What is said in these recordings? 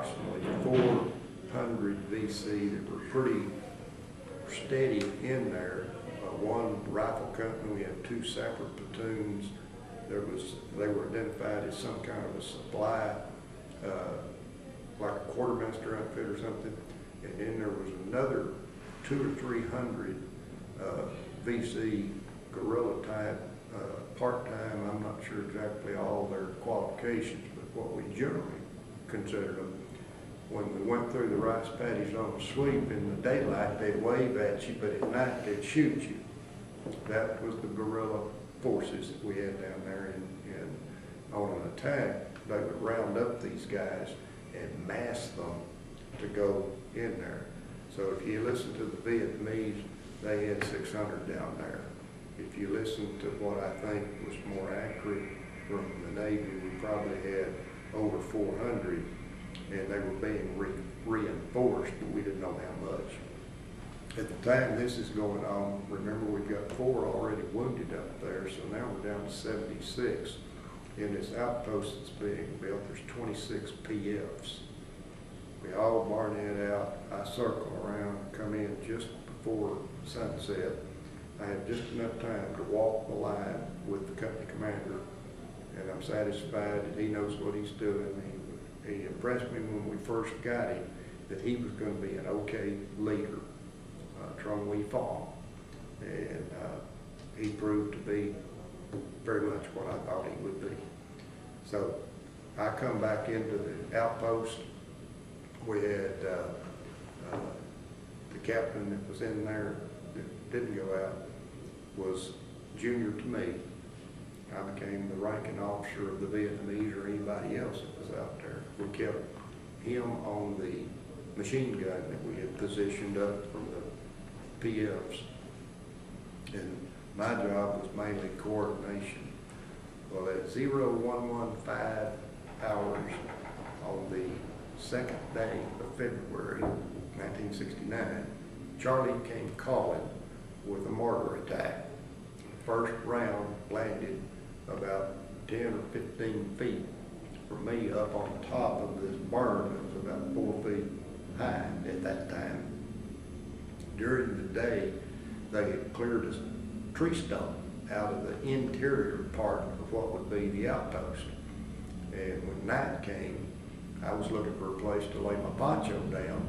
approximately 400 VC that were pretty steady in there. One rifle company, we had 2 separate platoons. They were identified as some kind of a supply, like a quartermaster outfit or something. And then there was another 200 or 300 VC guerrilla type, part-time. I'm not sure exactly all their qualifications, but what we generally considered them. When we went through the rice paddies on the sweep, in the daylight they'd wave at you, but at night they'd shoot you. That was the guerrilla forces that we had down there, and on an attack, they would round up these guys and mass them to go in there. So if you listen to the Vietnamese, they had 600 down there. If you listen to what I think was more accurate from the Navy, we probably had over 400, and they were being reinforced, but we didn't know how much. At the time this is going on, remember we've got 4 already wounded up there, so now we're down to 76. In this outpost that's being built, there's 26 PFs. We all barnet out. I circle around, come in just before sunset. I have just enough time to walk the line with the company commander, and I'm satisfied that he knows what he's doing. He impressed me when we first got him that he was going to be an okay leader, Trung We Phong, and he proved to be very much what I thought he would be. So I come back into the outpost. We had the captain that was in there that didn't go out was junior to me. I became the ranking officer of the Vietnamese or anybody else that was out there. We kept him on the machine gun that we had positioned up from the PFs. And my job was mainly coordination. Well, at 0115 hours on the 2nd day of February 1969, Charlie came calling with a mortar attack. The first round landed about 10 or 15 feet from me up on top of this berm that was about 4 feet high at that time. During the day, they had cleared a tree stump out of the interior part of what would be the outpost. And when night came, I was looking for a place to lay my poncho down,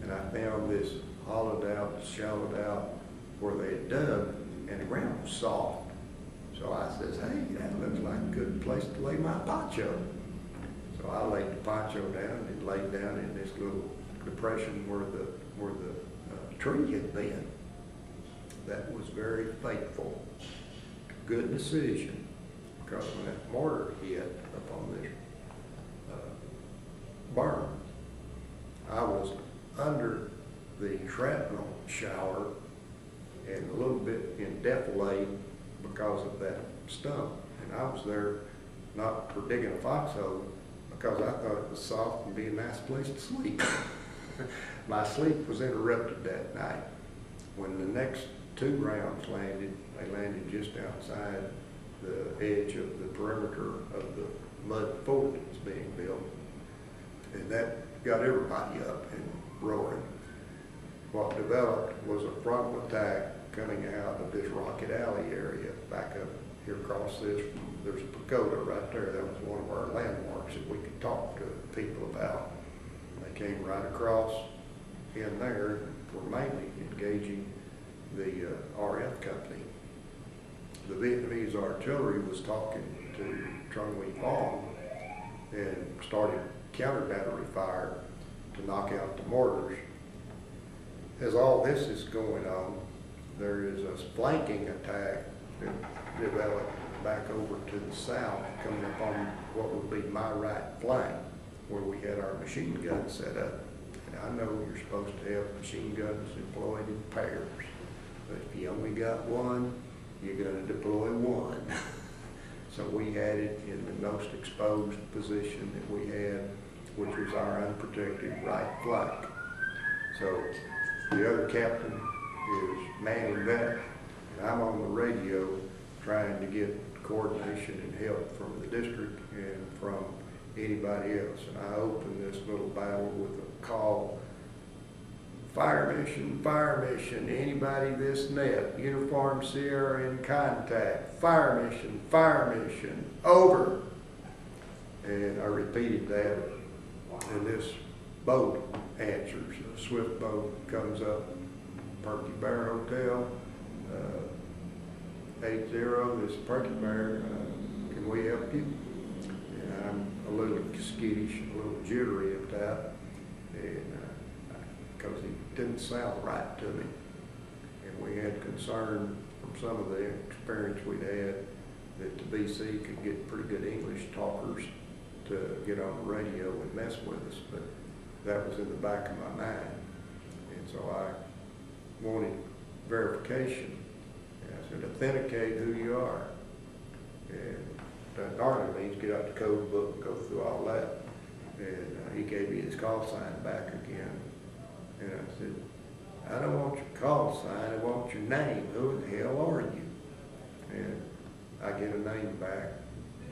and I found this hollowed out, shallowed out where they had dug, and the ground was soft. So I says, hey, that looks like a good place to lay my poncho. So I laid the poncho down and laid down in this little depression where the tree had been. That was very faithful. Good decision, because when that mortar hit upon this berm, I was under the shrapnel shower and a little bit in defilade because of that stump. And I was there not for digging a foxhole, because I thought it was soft and be a nice place to sleep. My sleep was interrupted that night. When the next 2 rounds landed, they landed just outside the edge of the perimeter of the mud fort that was being built. And that got everybody up and roaring. What developed was a frontal attack coming out of this Rocket Alley area, back up here across this. There's a pagoda right there. That was one of our landmarks that we could talk to people about. They came right across in there, were mainly engaging the RF company. The Vietnamese artillery was talking to Trung We Phong and started counter battery fire to knock out the mortars. As all this is going on, there is a flanking attack that developed back over to the south, coming up on what would be my right flank, where we had our machine guns set up. And I know you're supposed to have machine guns employed in pairs, but if you only got one, you're going to deploy one. So we had it in the most exposed position that we had, which was our unprotected right flank. So the other captain is manning that, and I'm on the radio trying to get coordination and help from the district and from anybody else. And I opened this little battle with a call: fire mission, anybody this net, Uniform Sierra in contact, fire mission, over. And I repeated that, and this boat answers. A swift boat comes up, Perky Bear Hotel, 80, this is Perky Bear, can we help you? And I'm a little skittish, a little jittery at that, and because he didn't sound right to me. And we had concern from some of the experience we'd had that the BC could get pretty good English talkers to get on the radio and mess with us, but that was in the back of my mind. And so I wanted verification. And I said, authenticate who you are. And that normally means get out the code book and go through all that. And he gave me his call sign back again. And I said, I don't want your call sign, I want your name. Who the hell are you? And I get a name back.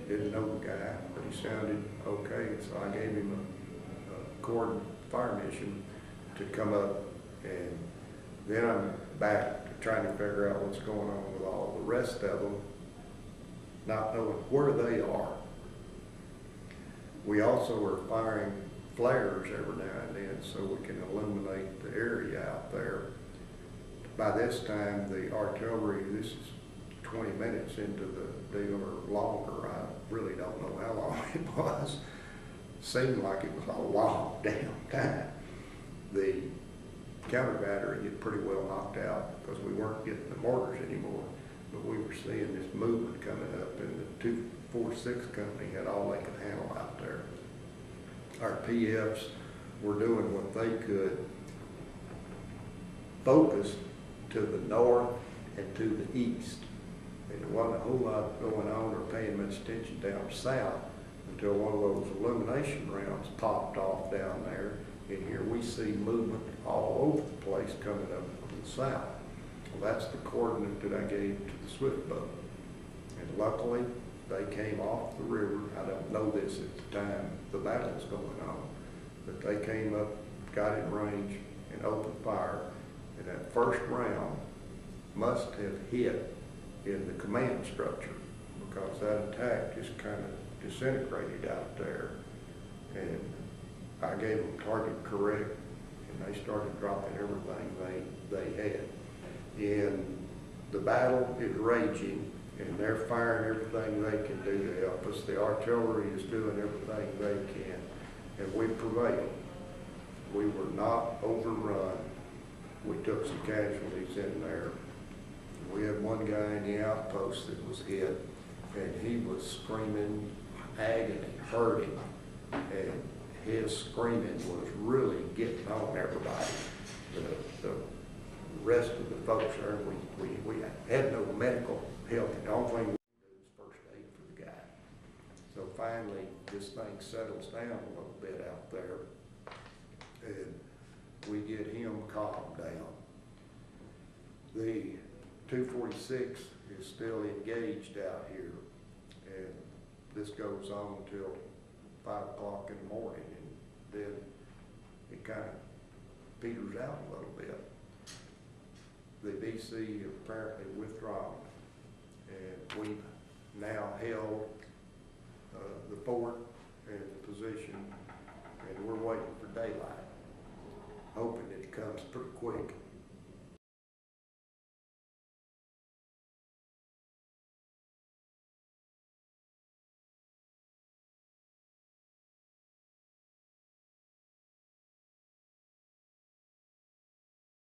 Didn't know the guy, but he sounded okay. So I gave him a cord fire mission to come up. And then I'm back to trying to figure out what's going on with all the rest of them, not knowing where they are. We also are firing flares every now and then so we can illuminate the area out there. By this time, the artillery, this is 20 minutes into the deal or longer. I really don't know how long it was. Seemed like it was a long damn time. The counter battery had pretty well knocked out because we weren't getting the mortars anymore, but we were seeing this movement coming up, and the 246 company had all they could handle out there. Our PFs were doing what they could, focused to the north and to the east. And there wasn't a whole lot going on or paying much attention down south until one of those illumination rounds popped off down there. And here we see movement all over the place coming up from the south. Well, that's the coordinate that I gave to the swift boat. And luckily, they came off the river. I don't know this at the time the battle's going on, but they came up, got in range, and opened fire. And that first round must have hit in the command structure because that attack just kind of disintegrated out there. And I gave them target correct, and they started dropping everything they had. And the battle is raging, and they're firing everything they can do to help us. The artillery is doing everything they can, and we prevailed. We were not overrun. We took some casualties in there. We had one guy in the outpost that was hit, and he was screaming agony, hurting, and his screaming was really getting on everybody. The rest of the folks there, we had no medical help. The only thing we could do was first aid for the guy. So finally, this thing settles down a little bit out there, and we get him calmed down. The 246 is still engaged out here, and this goes on till 5 o'clock in the morning, and then it kind of peters out a little bit. The BC have apparently withdrawn, and we've now held the fort and the position, and we're waiting for daylight, hoping that it comes pretty quick.